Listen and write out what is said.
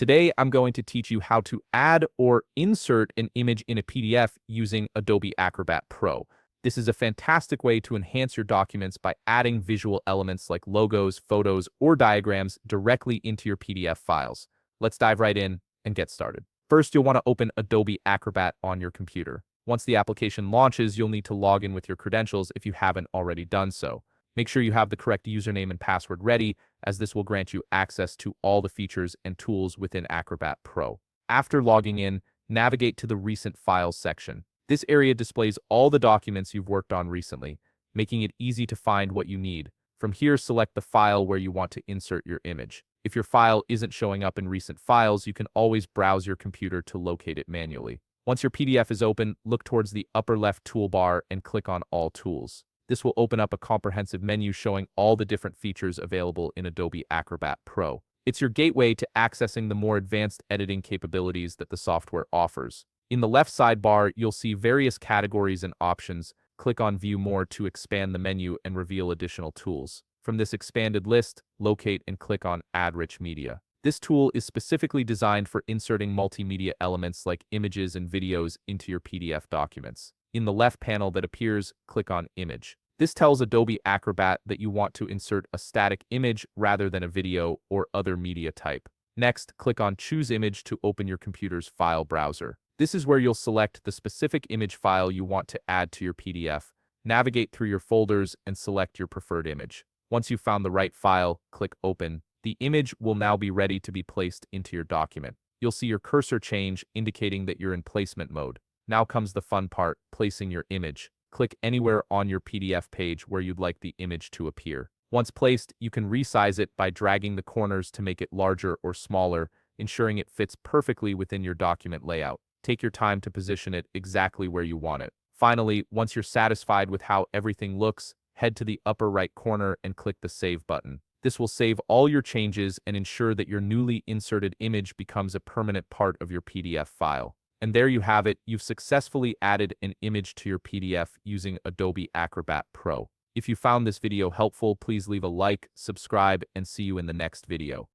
Today, I'm going to teach you how to add or insert an image in a PDF using Adobe Acrobat Pro. This is a fantastic way to enhance your documents by adding visual elements like logos, photos, or diagrams directly into your PDF files. Let's dive right in and get started. First, you'll want to open Adobe Acrobat on your computer. Once the application launches, you'll need to log in with your credentials if you haven't already done so. Make sure you have the correct username and password ready, as this will grant you access to all the features and tools within Acrobat Pro. After logging in, navigate to the Recent Files section. This area displays all the documents you've worked on recently, making it easy to find what you need. From here, select the file where you want to insert your image. If your file isn't showing up in Recent Files, you can always browse your computer to locate it manually. Once your PDF is open, look towards the upper left toolbar and click on All Tools. This will open up a comprehensive menu showing all the different features available in Adobe Acrobat Pro. It's your gateway to accessing the more advanced editing capabilities that the software offers. In the left sidebar, you'll see various categories and options. Click on View More to expand the menu and reveal additional tools. From this expanded list, locate and click on Add Rich Media. This tool is specifically designed for inserting multimedia elements like images and videos into your PDF documents. In the left panel that appears, click on Image. This tells Adobe Acrobat that you want to insert a static image rather than a video or other media type. Next, click on Choose Image to open your computer's file browser. This is where you'll select the specific image file you want to add to your PDF. Navigate through your folders and select your preferred image. Once you've found the right file, click Open. The image will now be ready to be placed into your document. You'll see your cursor change, indicating that you're in placement mode. Now comes the fun part, placing your image. Click anywhere on your PDF page where you'd like the image to appear. Once placed, you can resize it by dragging the corners to make it larger or smaller, ensuring it fits perfectly within your document layout. Take your time to position it exactly where you want it. Finally, once you're satisfied with how everything looks, head to the upper right corner and click the Save button. This will save all your changes and ensure that your newly inserted image becomes a permanent part of your PDF file. And there you have it, you've successfully added an image to your PDF using Adobe Acrobat Pro. If you found this video helpful, please leave a like, subscribe, and see you in the next video.